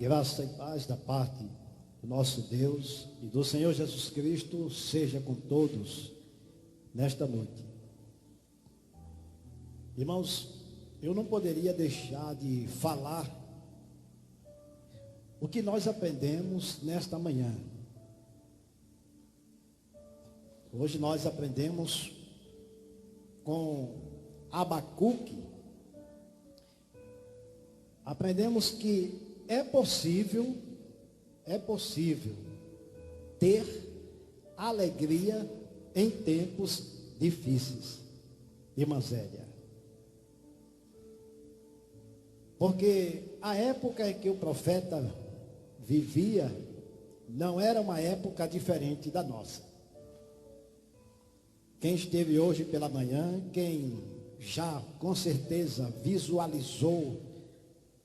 Graça e paz da parte do nosso Deus e do Senhor Jesus Cristo seja com todos nesta noite. Irmãos, eu não poderia deixar de falar o que nós aprendemos nesta manhã. Hoje nós aprendemos com Abacuque. Aprendemos que é possível ter alegria em tempos difíceis, irmã Zélia. Porque a época em que o profeta vivia não era uma época diferente da nossa. Quem esteve hoje pela manhã, quem já com certeza visualizou,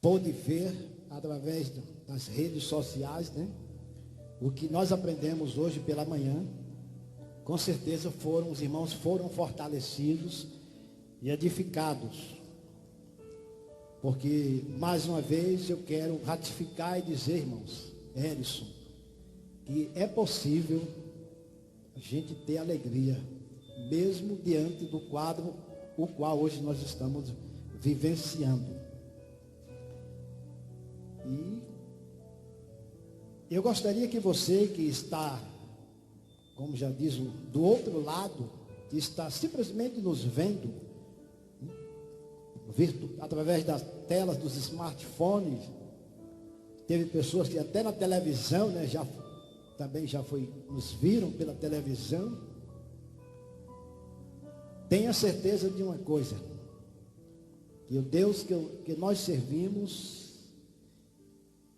pôde ver através das redes sociais, né? O que nós aprendemos hoje pela manhã, com certeza os irmãos foram fortalecidos e edificados. Porque, mais uma vez, eu quero ratificar e dizer, irmãos, Erison, que é possível a gente ter alegria, mesmo diante do quadro o qual hoje nós estamos vivenciando. E eu gostaria que você que está, como já diz, do outro lado, que está simplesmente nos vendo, através das telas dos smartphones, teve pessoas que até na televisão, né, nos viram pela televisão. Tenha certeza de uma coisa, que o Deus que nós servimos,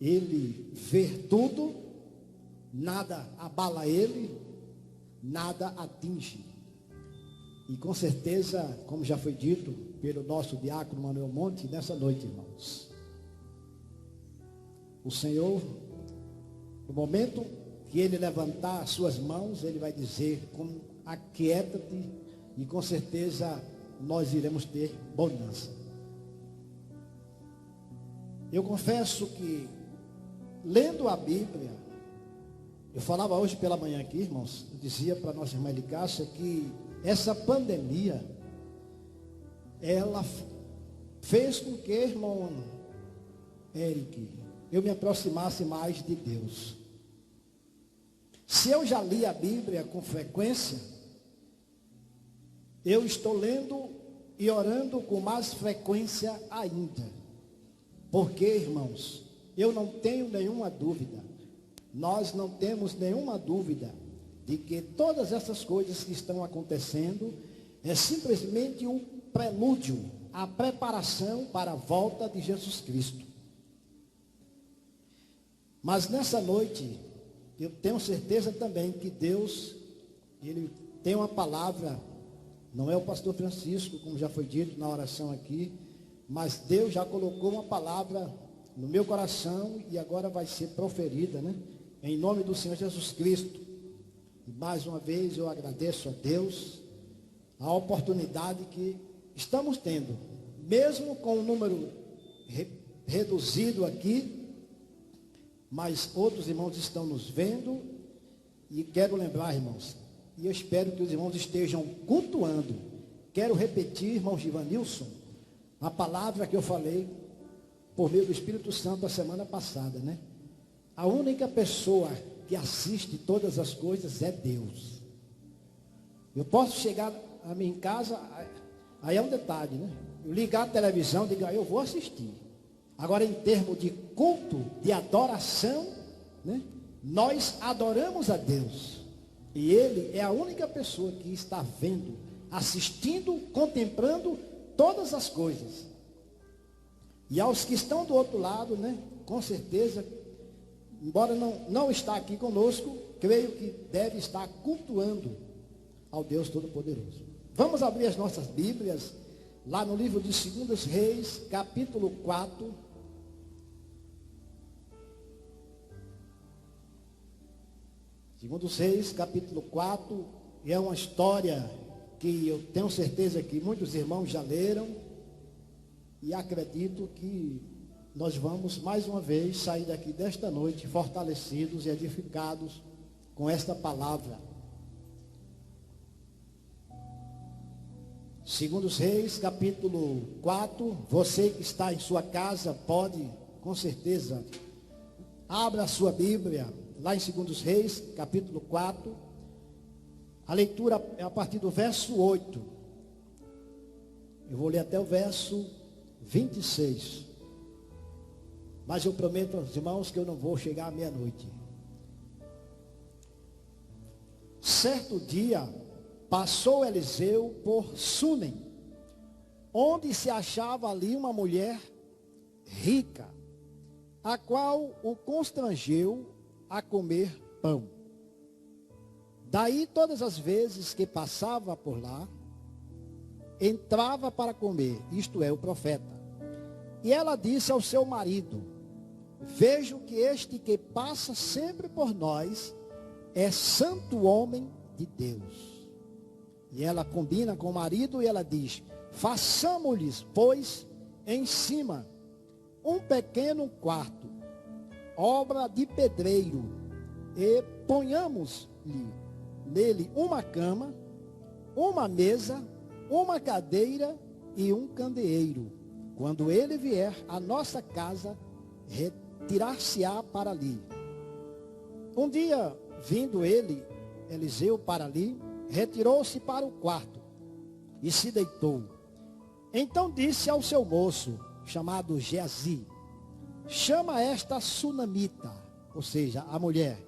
Ele vê tudo, nada abala Ele, nada atinge. E com certeza, como já foi dito pelo nosso diácono Manuel Monte, nessa noite, irmãos, o Senhor, no momento que Ele levantar as suas mãos, Ele vai dizer, como aquieta-te, e com certeza nós iremos ter bonança. Eu confesso que, lendo a Bíblia, eu falava hoje pela manhã aqui, irmãos, eu dizia para a nossa irmã Elicácia que essa pandemia, ela fez com que, irmão Eric, eu me aproximasse mais de Deus. Se eu já li a Bíblia com frequência, eu estou lendo e orando com mais frequência ainda. Porque, irmãos, eu não tenho nenhuma dúvida, nós não temos nenhuma dúvida de que todas essas coisas que estão acontecendo é simplesmente um prelúdio, a preparação para a volta de Jesus Cristo. Mas nessa noite, eu tenho certeza também que Deus, Ele tem uma palavra, não é o pastor Francisco, como já foi dito na oração aqui, mas Deus já colocou uma palavra no meu coração e agora vai ser proferida, né? Em nome do Senhor Jesus Cristo. E mais uma vez eu agradeço a Deus a oportunidade que estamos tendo, mesmo com o número reduzido aqui, mas outros irmãos estão nos vendo. E quero lembrar, irmãos, e eu espero que os irmãos estejam cultuando. Quero repetir, irmão Givanilson, a palavra que eu falei por meio do Espírito Santo a semana passada, né? A única pessoa que assiste todas as coisas é Deus. Eu posso chegar a minha casa, aí é um detalhe, né? Eu ligar a televisão, digo, eu vou assistir. Agora, em termos de culto, de adoração, né? Nós adoramos a Deus. E Ele é a única pessoa que está vendo, assistindo, contemplando todas as coisas. E aos que estão do outro lado, né? Com certeza, embora não está aqui conosco, creio que deve estar cultuando ao Deus Todo-Poderoso. Vamos abrir as nossas Bíblias, lá no livro de 2 Reis, capítulo 4. Segundo Reis, capítulo 4, é uma história que eu tenho certeza que muitos irmãos já leram, e acredito que nós vamos mais uma vez sair daqui desta noite fortalecidos e edificados com esta palavra. Segundo os Reis, capítulo 4, você que está em sua casa pode, com certeza, abra a sua Bíblia, lá em Segundo os Reis, capítulo 4, a leitura é a partir do verso 8, eu vou ler até o verso 26, mas eu prometo aos irmãos que eu não vou chegar à meia-noite. Certo dia, passou Eliseu por Sunem, onde se achava ali uma mulher rica, a qual o constrangeu a comer pão. Daí, todas as vezes que passava por lá, entrava para comer, isto é, o profeta. E ela disse ao seu marido: vejo que este que passa sempre por nós é santo homem de Deus. E ela combina com o marido e ela diz: façamos-lhes, pois, em cima um pequeno quarto, obra de pedreiro, e ponhamos-lhe nele uma cama, uma mesa, uma cadeira e um candeeiro. Quando ele vier à nossa casa, retirar-se-á para ali. Um dia, vindo Eliseu para ali, retirou-se para o quarto e se deitou. Então disse ao seu moço, chamado Geazi: chama esta sunamita, ou seja, a mulher.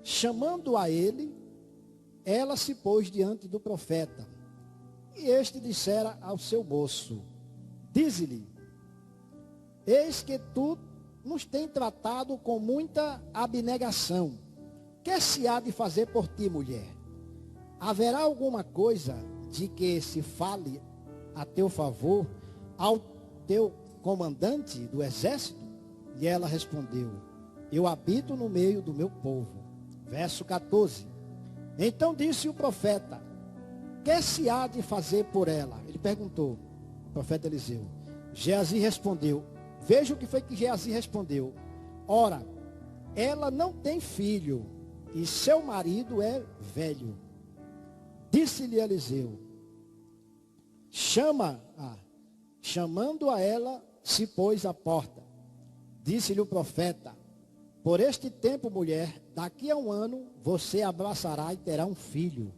Chamando a ele, ela se pôs diante do profeta. E este dissera ao seu moço: dize-lhe, eis que tu nos tem tratado com muita abnegação. Que se há de fazer por ti, mulher? Haverá alguma coisa de que se fale a teu favor ao teu comandante do exército? E ela respondeu: eu habito no meio do meu povo. Verso 14. Então disse o profeta: que se há de fazer por ela? Ele perguntou, o profeta Eliseu. Geazi respondeu, veja o que foi que Geazi respondeu: ora, ela não tem filho, e seu marido é velho. Disse-lhe Eliseu: chamando a ela, se pôs à porta. Disse-lhe o profeta: por este tempo, mulher, daqui a um ano, você abraçará e terá um filho.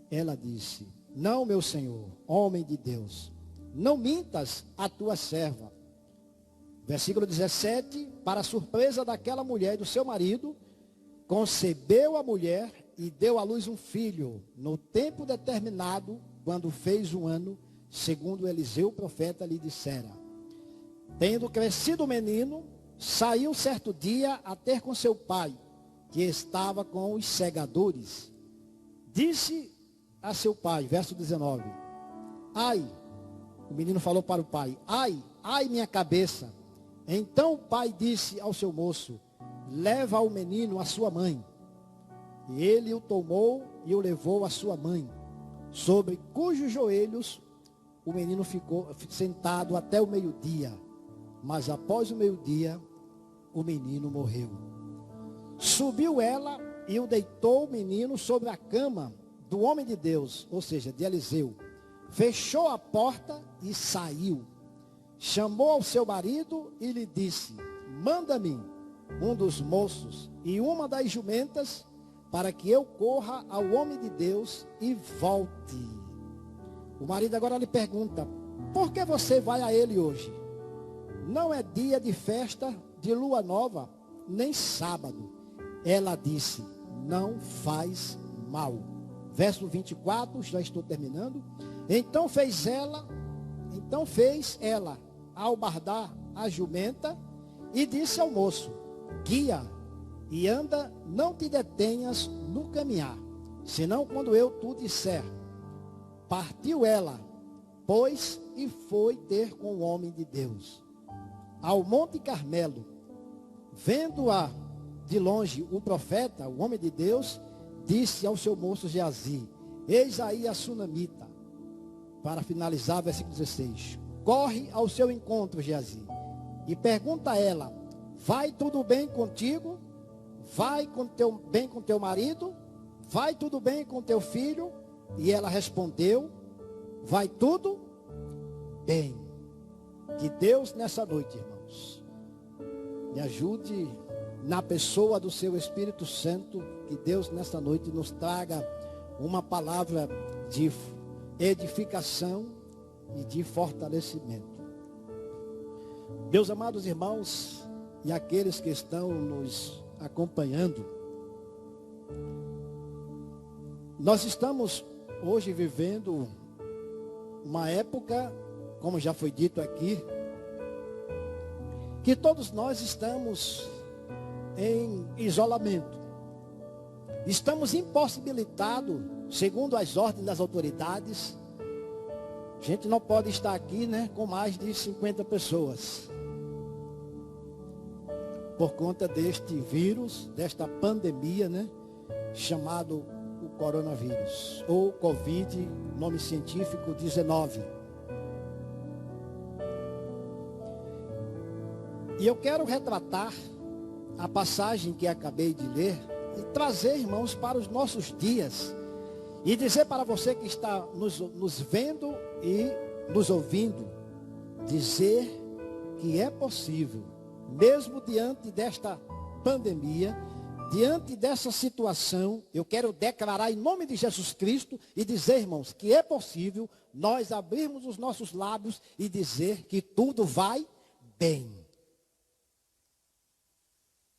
Ela disse: não, meu senhor, homem de Deus, não mintas a tua serva. Versículo 17, para a surpresa daquela mulher e do seu marido, concebeu a mulher e deu à luz um filho, no tempo determinado, quando fez um ano, segundo Eliseu, o profeta, lhe dissera. Tendo crescido o menino, saiu certo dia a ter com seu pai, que estava com os segadores. Disse a seu pai, verso 19, ai, o menino falou para o pai: ai, ai minha cabeça. Então o pai disse ao seu moço: leva o menino à sua mãe. E ele o tomou e o levou à sua mãe, sobre cujos joelhos o menino ficou sentado até o meio-dia. Mas após o meio-dia, o menino morreu. Subiu ela e o deitou o menino sobre a cama do homem de Deus, ou seja, de Eliseu. Fechou a porta e saiu. Chamou ao seu marido e lhe disse: manda-me um dos moços e uma das jumentas, para que eu corra ao homem de Deus e volte. O marido agora lhe pergunta: por que você vai a ele hoje? Não é dia de festa, de lua nova, nem sábado. Ela disse: não faz mal. Verso 24, já estou terminando. Então fez ela albardar a jumenta e disse ao moço: guia e anda, não te detenhas no caminhar, senão quando eu tu disser. Partiu ela, pois, e foi ter com o homem de Deus ao Monte Carmelo. Vendo-a de longe o profeta, o homem de Deus, disse ao seu moço Geazi: eis aí a sunamita. Para finalizar, versículo 16: corre ao seu encontro, Geazi, e pergunta a ela: vai tudo bem contigo? Vai bem com teu marido? Vai tudo bem com teu filho? E ela respondeu: vai tudo bem. Que Deus nessa noite, irmãos, me ajude na pessoa do seu Espírito Santo. Que Deus nessa noite nos traga uma palavra de edificação e de fortalecimento. Meus amados irmãos e aqueles que estão nos acompanhando, nós estamos hoje vivendo uma época, como já foi dito aqui, que todos nós estamos em isolamento. Estamos impossibilitados, segundo as ordens das autoridades. A gente não pode estar aqui, né, com mais de 50 pessoas. Por conta deste vírus, desta pandemia, né, chamado o coronavírus, ou Covid, nome científico, 19. E eu quero retratar a passagem que acabei de ler e trazer, irmãos, para os nossos dias. E dizer para você que está nos vendo e nos ouvindo, dizer que é possível, mesmo diante desta pandemia, diante dessa situação, eu quero declarar em nome de Jesus Cristo e dizer, irmãos, que é possível nós abrirmos os nossos lábios e dizer que tudo vai bem.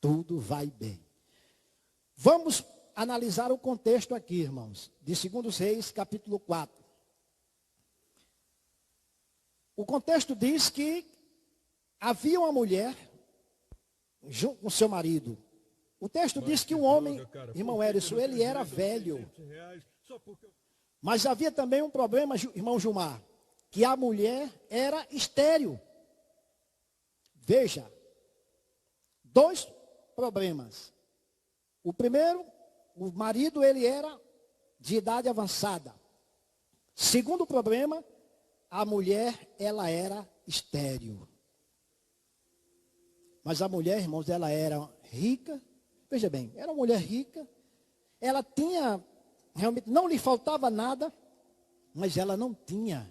Tudo vai bem. Vamos analisar o contexto aqui, irmãos, de 2 Reis, capítulo 4. O contexto diz que havia uma mulher junto com seu marido. O texto diz que o homem, irmão Érison, ele era velho. Mas havia também um problema, irmão Gilmar, que a mulher era estéril. Veja, 2 problemas. O primeiro, o marido, ele era de idade avançada. Segundo problema, a mulher, ela era estéril. Mas a mulher, irmãos, ela era rica. Veja bem, era uma mulher rica. Ela tinha, realmente, não lhe faltava nada, mas ela não tinha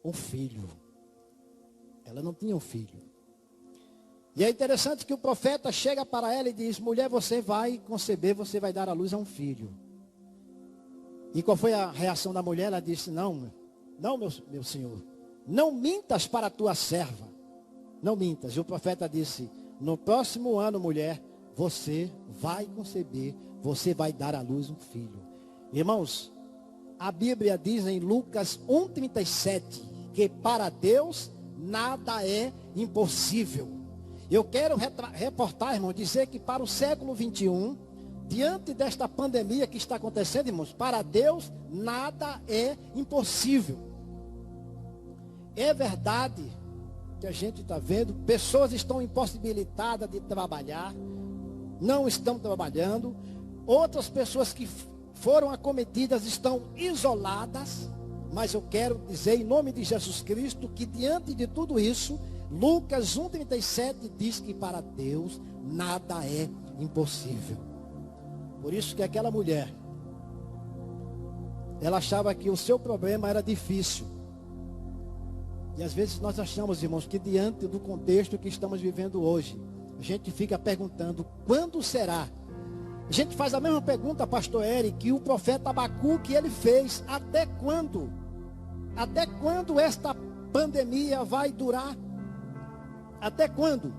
um filho. Ela não tinha um filho. E é interessante que o profeta chega para ela e diz: mulher, você vai conceber, você vai dar à luz a um filho. E qual foi a reação da mulher? Ela disse: não, meu senhor, não mintas para a tua serva. Não mintas. E o profeta disse: no próximo ano, mulher, você vai conceber, você vai dar à luz um filho. Irmãos, a Bíblia diz em Lucas 1,37 que para Deus nada é impossível. Eu quero reportar, irmão, dizer que para o século 21, diante desta pandemia que está acontecendo, irmãos, para Deus nada é impossível. É verdade que a gente está vendo, pessoas estão impossibilitadas de trabalhar, não estão trabalhando, outras pessoas que foram acometidas estão isoladas, mas eu quero dizer em nome de Jesus Cristo que diante de tudo isso, Lucas 1,37 diz que para Deus nada é impossível. Por isso que aquela mulher, ela achava que o seu problema era difícil. E às vezes nós achamos, irmãos, que diante do contexto que estamos vivendo hoje, a gente fica perguntando: quando será? A gente faz a mesma pergunta, pastor Eric, que o profeta Abacuque ele fez: até quando? Até quando esta pandemia vai durar? Até quando?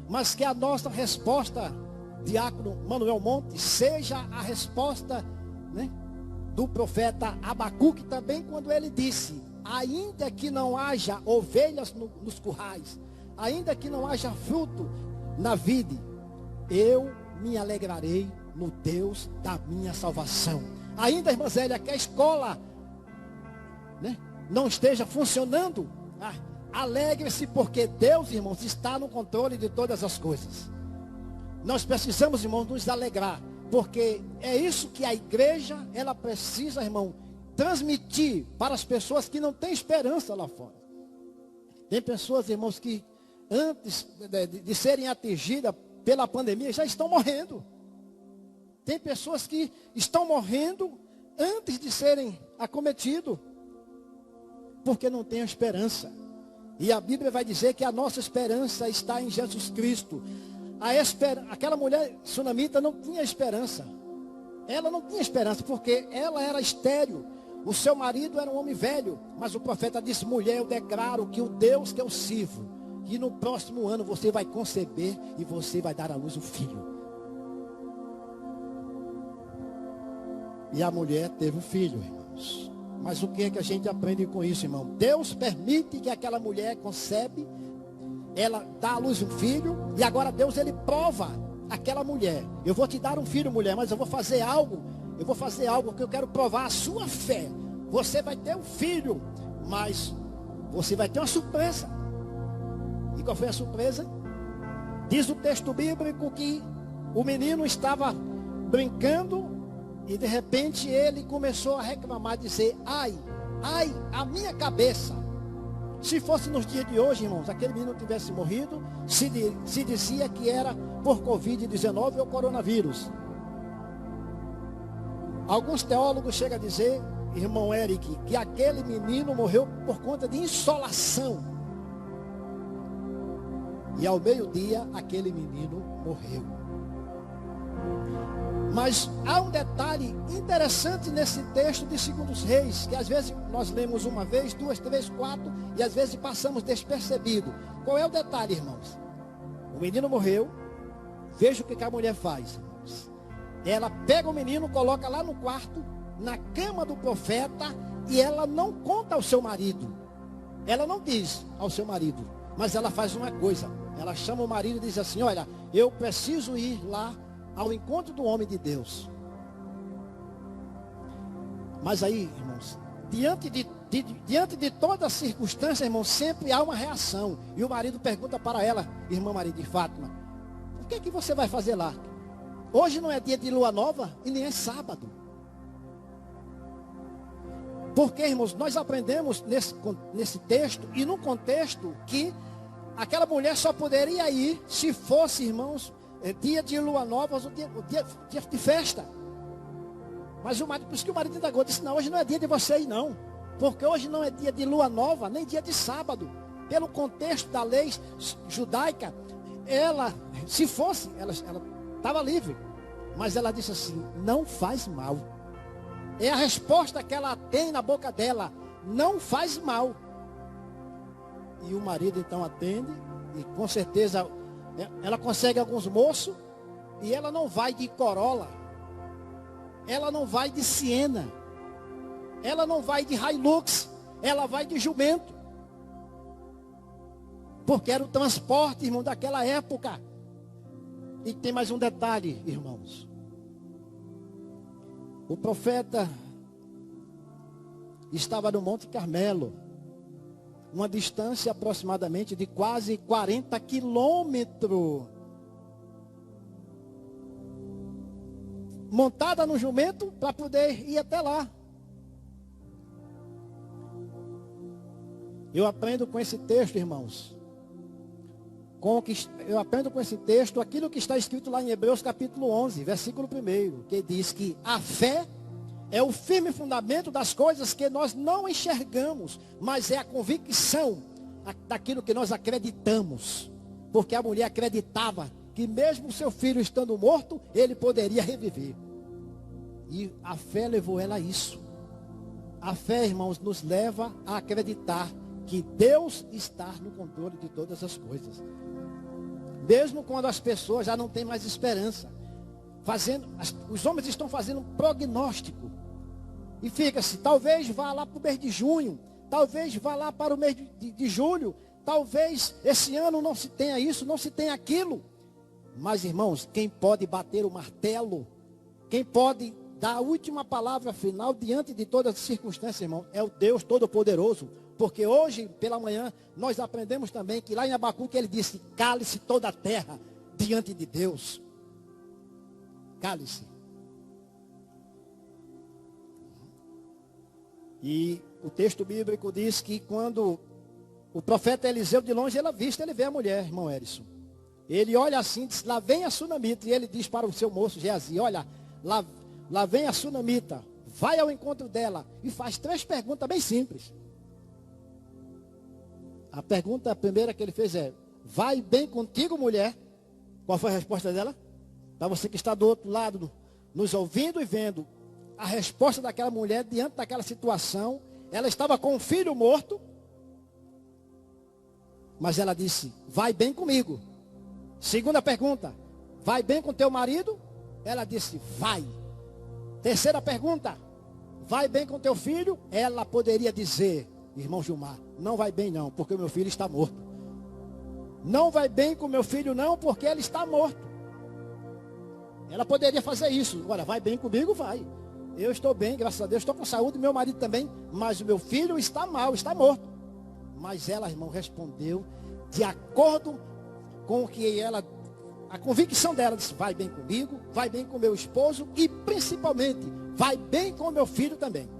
Mas que a nossa resposta, diácono Manuel Monte, seja a resposta, né, do profeta Abacuque também, quando ele disse: ainda que não haja ovelhas nos currais, ainda que não haja fruto na vide, eu me alegrarei no Deus da minha salvação. Ainda, irmã Zélia, que a escola, né, não esteja funcionando, alegre-se, porque Deus, irmãos, está no controle de todas as coisas. Nós precisamos, irmãos, nos alegrar, porque é isso que a igreja, ela precisa, irmão, transmitir para as pessoas que não têm esperança lá fora. Tem pessoas, irmãos, que antes de serem atingidas pela pandemia, já estão morrendo. Tem pessoas que estão morrendo antes de serem acometidos, porque não tem esperança. E a Bíblia vai dizer que a nossa esperança está em Jesus Cristo. Aquela mulher sunamita não tinha esperança. Ela não tinha esperança, porque ela era estéril. O seu marido era um homem velho. Mas o profeta disse: mulher, eu declaro que o Deus que eu sirvo, que no próximo ano você vai conceber e você vai dar à luz um filho. E a mulher teve um filho, irmãos. Mas o que é que a gente aprende com isso, irmão? Deus permite que aquela mulher concebe, ela dá à luz um filho, e agora Deus, ele prova aquela mulher. Eu vou te dar um filho, mulher, mas eu vou fazer algo que eu quero provar a sua fé. Você vai ter um filho, mas você vai ter uma surpresa. E qual foi a surpresa? Diz o texto bíblico que o menino estava brincando e de repente ele começou a reclamar, dizer: ai, ai, a minha cabeça. Se fosse nos dias de hoje, irmãos, aquele menino tivesse morrido, se dizia que era por Covid-19 ou coronavírus. Alguns teólogos chegam a dizer, irmão Eric, que aquele menino morreu por conta de insolação. E ao meio-dia, aquele menino morreu. Mas há um detalhe interessante nesse texto de 2 Reis, que às vezes nós lemos uma vez, 2, 3, 4, e às vezes passamos despercebido. Qual é o detalhe, irmãos? O menino morreu. Veja o que a mulher faz, irmãos. Ela pega o menino, coloca lá no quarto, na cama do profeta, e ela não conta ao seu marido. Ela não diz ao seu marido, mas ela faz uma coisa. Ela chama o marido e diz assim: olha, eu preciso ir lá ao encontro do homem de Deus. Mas aí, irmãos, diante de toda a circunstância, irmãos, sempre há uma reação. E o marido pergunta para ela: irmã Maria de Fátima, o que é que você vai fazer lá? Hoje não é dia de lua nova e nem é sábado. Porque, irmãos, nós aprendemos nesse texto e no contexto que aquela mulher só poderia ir se fosse, irmãos, dia de lua nova ou dia de festa. Mas o marido, por isso que o marido indagou, disse: não, hoje não é dia de vocês não. Porque hoje não é dia de lua nova, nem dia de sábado. Pelo contexto da lei judaica, ela, se fosse, ela estava livre. Mas ela disse assim: não faz mal. É a resposta que ela tem na boca dela: não faz mal. E o marido então atende, e com certeza ela consegue alguns moços, e ela não vai de Corolla, ela não vai de Siena, ela não vai de Hilux, ela vai de jumento. Porque era o transporte, irmão, daquela época. E tem mais um detalhe, irmãos. O profeta estava no Monte Carmelo, uma distância aproximadamente de quase 40 quilômetros. Montada no jumento para poder ir até lá. Eu aprendo com esse texto, irmãos. Eu aprendo com esse texto aquilo que está escrito lá em Hebreus capítulo 11, versículo 1, que diz que a fé é o firme fundamento das coisas que nós não enxergamos, mas é a convicção daquilo que nós acreditamos. Porque a mulher acreditava que mesmo seu filho estando morto, ele poderia reviver. E a fé levou ela a isso. A fé, irmãos, nos leva a acreditar que Deus está no controle de todas as coisas. Mesmo quando as pessoas já não têm mais esperança. Os homens estão fazendo um prognóstico. E fica-se, talvez vá lá para o mês de junho, talvez vá lá para o mês de julho, talvez esse ano não se tenha isso, não se tenha aquilo. Mas, irmãos, quem pode bater o martelo, quem pode dar a última palavra final diante de todas as circunstâncias, irmão, é o Deus Todo-Poderoso. Porque hoje, pela manhã, nós aprendemos também que lá em Abacuque ele disse: cale-se toda a terra diante de Deus. Cale-se. E o texto bíblico diz que quando O profeta Eliseu, de longe, ele vê a mulher, irmão Erison. Ele olha assim, diz, lá vem a sunamita. E ele diz para o seu moço Geazi, olha, lá vem a sunamita. Vai ao encontro dela. E faz 3 perguntas bem simples. A pergunta primeira que ele fez é, vai bem contigo, mulher? Qual foi a resposta dela? Para você que está do outro lado, nos ouvindo e vendo, a resposta daquela mulher, diante daquela situação, ela estava com um filho morto, mas ela disse, vai bem comigo. Segunda pergunta, vai bem com teu marido? Ela disse, vai. Terceira pergunta, vai bem com teu filho? Ela poderia dizer, irmão Gilmar, não vai bem não, porque o meu filho está morto. Não vai bem com meu filho não, porque ele está morto. Ela poderia fazer isso. Agora, vai bem comigo? Vai. Eu estou bem, graças a Deus, estou com saúde, meu marido também, mas o meu filho está mal, está morto. Mas ela, irmão, respondeu de acordo com o que ela, a convicção dela, disse, vai bem comigo, vai bem com meu esposo e principalmente, vai bem com meu filho também.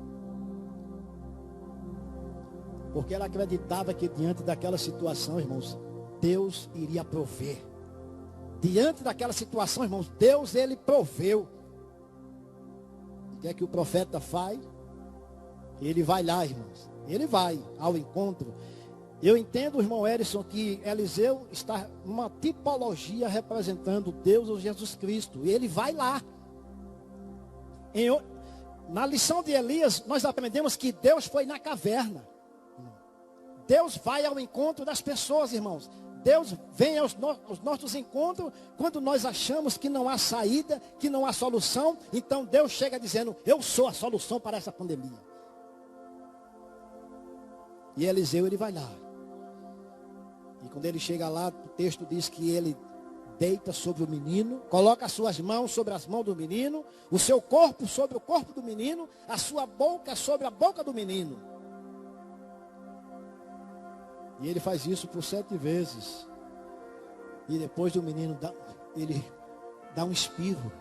Porque ela acreditava que diante daquela situação, irmãos, Deus iria prover. Diante daquela situação, irmãos, Deus, ele proveu. O que é que o profeta faz? Ele vai lá, irmãos. Ele vai ao encontro. Eu entendo, irmão Erison, que Eliseu está numa tipologia representando Deus ou Jesus Cristo. E ele vai lá. Na lição de Elias, nós aprendemos que Deus foi na caverna. Deus vai ao encontro das pessoas, irmãos. Deus vem aos nossos encontros quando nós achamos que não há saída, que não há solução. Então Deus chega dizendo, eu sou a solução para essa pandemia. E Eliseu, ele vai lá. E quando ele chega lá, o texto diz que ele deita sobre o menino, coloca as suas mãos sobre as mãos do menino, o seu corpo sobre o corpo do menino, a sua boca sobre a boca do menino. E ele faz isso por 7 vezes. E depois do menino, ele dá um espirro.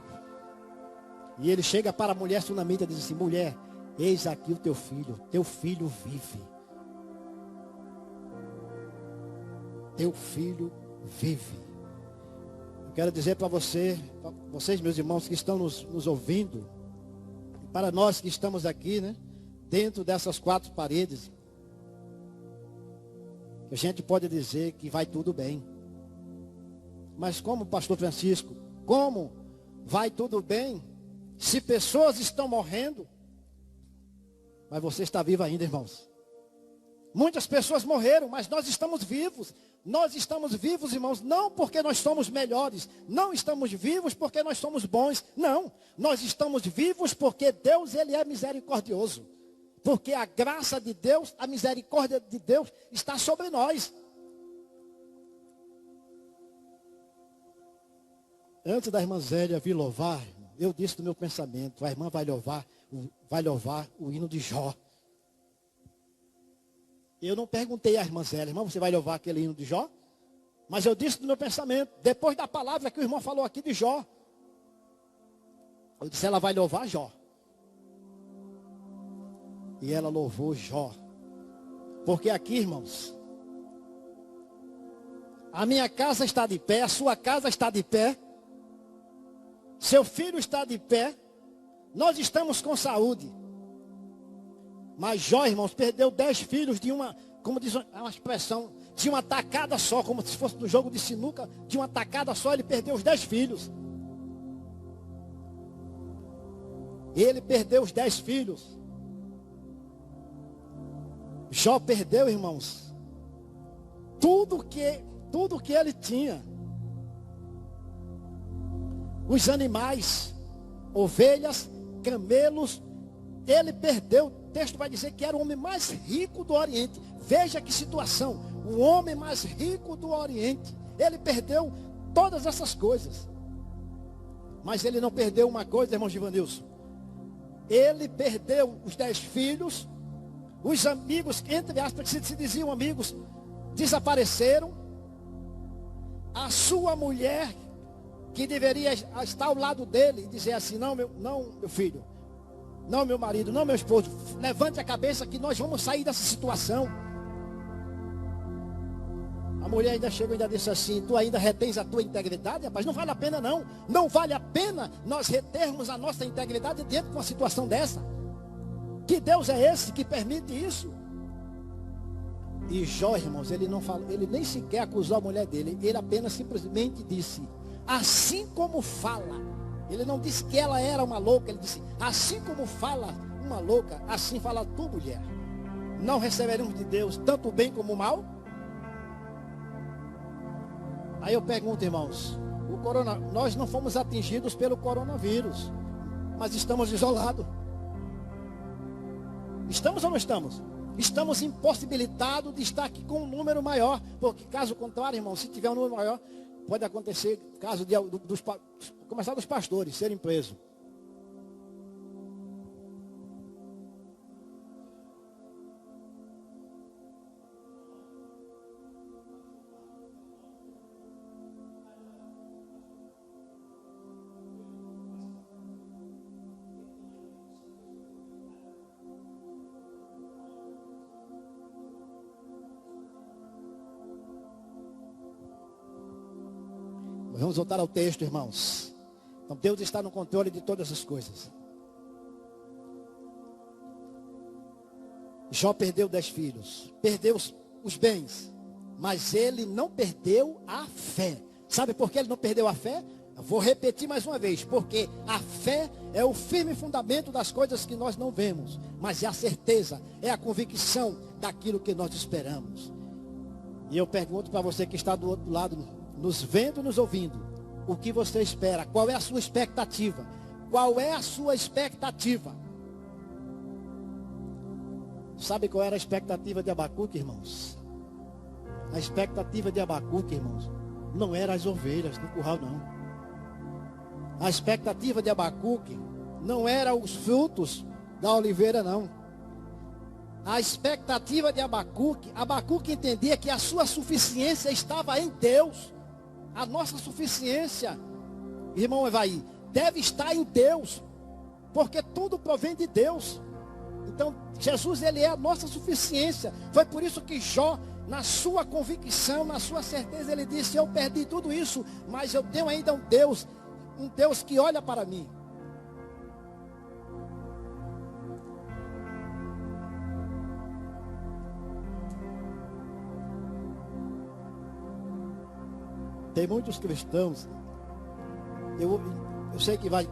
E ele chega para a mulher sunamita e diz assim, mulher, eis aqui o teu filho vive. Teu filho vive. Eu quero dizer para vocês, meus irmãos, que estão nos ouvindo, para nós que estamos aqui, né, dentro dessas 4 paredes, a gente pode dizer que vai tudo bem. Mas como, pastor Francisco, como vai tudo bem se pessoas estão morrendo? Mas você está vivo ainda, irmãos. Muitas pessoas morreram, mas nós estamos vivos. Nós estamos vivos, irmãos, não porque nós somos melhores. Não estamos vivos porque nós somos bons. Não, nós estamos vivos porque Deus, ele é misericordioso. Porque a graça de Deus, a misericórdia de Deus está sobre nós. Antes da irmã Zélia vir louvar, eu disse no meu pensamento, a irmã vai louvar o hino de Jó. Eu não perguntei à irmã Zélia, irmã, você vai louvar aquele hino de Jó? Mas eu disse no meu pensamento, depois da palavra que o irmão falou aqui de Jó, eu disse, ela vai louvar Jó. E ela louvou Jó. Porque aqui, irmãos, a minha casa está de pé, a sua casa está de pé, seu filho está de pé, nós estamos com saúde. Mas Jó, irmãos, perdeu 10 filhos de uma, como diz uma expressão, de uma tacada só, como se fosse no jogo de sinuca, de uma tacada só, ele perdeu os 10 filhos. Ele perdeu os 10 filhos. Jó perdeu, irmãos, tudo que ele tinha. Os animais, ovelhas, camelos, ele perdeu. O texto vai dizer que era o homem mais rico do Oriente. Veja que situação, o homem mais rico do Oriente. Ele perdeu todas essas coisas. Mas ele não perdeu uma coisa, irmão Givanilson. Ele perdeu os 10 filhos. Os amigos, entre aspas, que se diziam amigos, desapareceram. A sua mulher, que deveria estar ao lado dele, e dizer assim, não meu filho, não meu marido, não meu esposo, levante a cabeça que nós vamos sair dessa situação. mulher ainda chegou e ainda disse assim: tu ainda retens a tua integridade? Rapaz, não vale a pena não. Não vale a pena nós retermos a nossa integridade diante de uma situação dessa. Que Deus é esse que permite isso? E Jó, irmãos, ele não falou, ele nem sequer acusou a mulher dele. Ele apenas simplesmente disse: assim como fala. Ele não disse que ela era uma louca. Ele disse: assim como fala uma louca, assim fala tu, mulher. Não receberemos de Deus tanto o bem como o mal? Aí eu pergunto, irmãos, nós não fomos atingidos pelo coronavírus, mas estamos isolados. Estamos ou não estamos? Estamos impossibilitados de estar aqui com um número maior, porque caso contrário, irmão, se tiver um número maior, pode acontecer, caso começar dos pastores serem presos. Vamos voltar ao texto, irmãos. Então Deus está no controle de todas as coisas. Jó perdeu 10 filhos, perdeu os bens, mas ele não perdeu a fé. Sabe por que ele não perdeu a fé? Eu vou repetir mais uma vez, porque a fé é o firme fundamento das coisas que nós não vemos, mas é a certeza, é a convicção daquilo que nós esperamos. E eu pergunto para você que está do outro lado, nos vendo, nos ouvindo, o que você espera? Qual é a sua expectativa? Qual é a sua expectativa? Sabe qual era a expectativa de Abacuque, irmãos? A expectativa de Abacuque, irmãos, não era as ovelhas no curral, não. A expectativa de Abacuque não era os frutos da oliveira, não. A expectativa de Abacuque entendia que a sua suficiência estava em Deus. A nossa suficiência, irmão Evaí, deve estar em Deus, porque tudo provém de Deus. Então, Jesus, ele é a nossa suficiência. Foi por isso que Jó, na sua convicção, na sua certeza, ele disse: eu perdi tudo isso, mas eu tenho ainda um Deus que olha para mim. Tem muitos cristãos, eu sei que vai,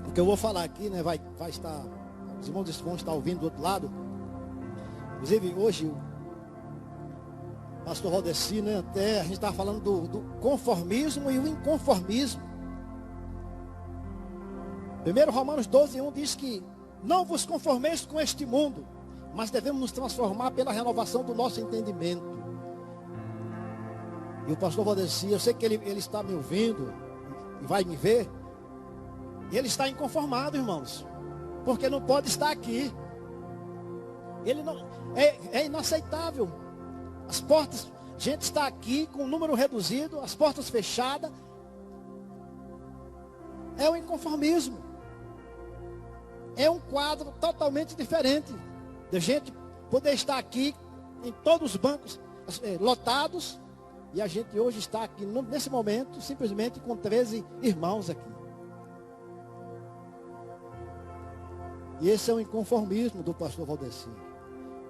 o que eu vou falar aqui, né, vai estar, os irmãos vão estar ouvindo do outro lado. Inclusive hoje, o pastor Valdeci, né, até a gente estava falando do conformismo e o inconformismo. 1 Romanos 12:1 diz que não vos conformeis com este mundo, mas devemos nos transformar pela renovação do nosso entendimento. E o pastor Valdeci, eu sei que ele está me ouvindo e vai me ver. E ele está inconformado, irmãos, porque não pode estar aqui. Ele não é inaceitável. As portas, gente está aqui com um número reduzido, as portas fechadas. É um inconformismo. É um quadro totalmente diferente de gente poder estar aqui em todos os bancos lotados. E a gente hoje está aqui, nesse momento, simplesmente com 13 irmãos aqui. E esse é o inconformismo do pastor Valdeci.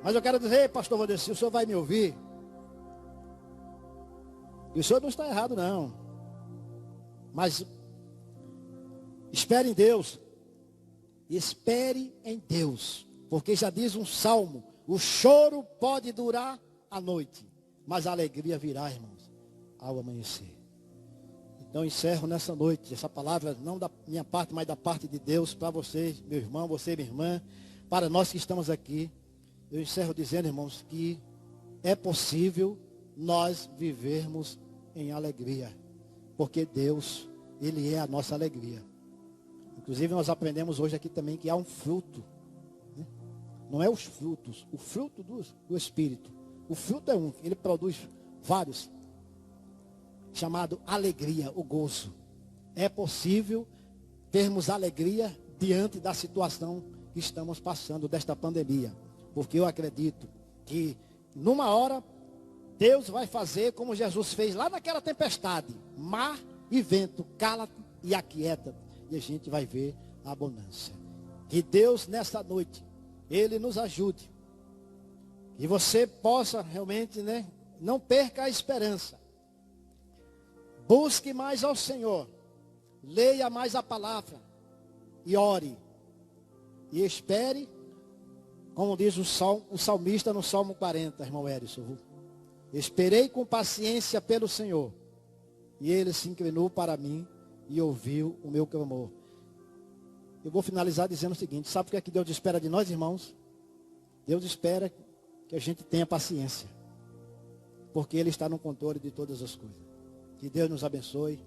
Mas eu quero dizer, pastor Valdeci, o senhor vai me ouvir? E o senhor não está errado, não. Mas espere em Deus. Espere em Deus. Porque já diz um salmo: o choro pode durar a noite, mas a alegria virá, irmãos, ao amanhecer. Então encerro nessa noite essa palavra, não da minha parte, mas da parte de Deus, para você, meu irmão, você, minha irmã, para nós que estamos aqui. Eu encerro dizendo, irmãos, que é possível nós vivermos em alegria, porque Deus, Ele é a nossa alegria. Inclusive nós aprendemos hoje aqui também que há um fruto, né? Não é os frutos, o fruto do Espírito. O fruto é um, ele produz vários, chamado alegria, o gozo. É possível termos alegria diante da situação que estamos passando, desta pandemia. Porque eu acredito que numa hora, Deus vai fazer como Jesus fez lá naquela tempestade. Mar e vento, cala-te e aquieta. E a gente vai ver a abundância. Que Deus nessa noite, Ele nos ajude. Que você possa realmente, não perca a esperança. Busque mais ao Senhor. Leia mais a palavra. E ore. E espere, como diz o salmista no Salmo 40, irmão Erison. Esperei com paciência pelo Senhor. E Ele se inclinou para mim e ouviu o meu clamor. Eu vou finalizar dizendo o seguinte: sabe o que é que Deus espera de nós, irmãos? Deus espera que a gente tenha paciência. Porque Ele está no controle de todas as coisas. Que Deus nos abençoe.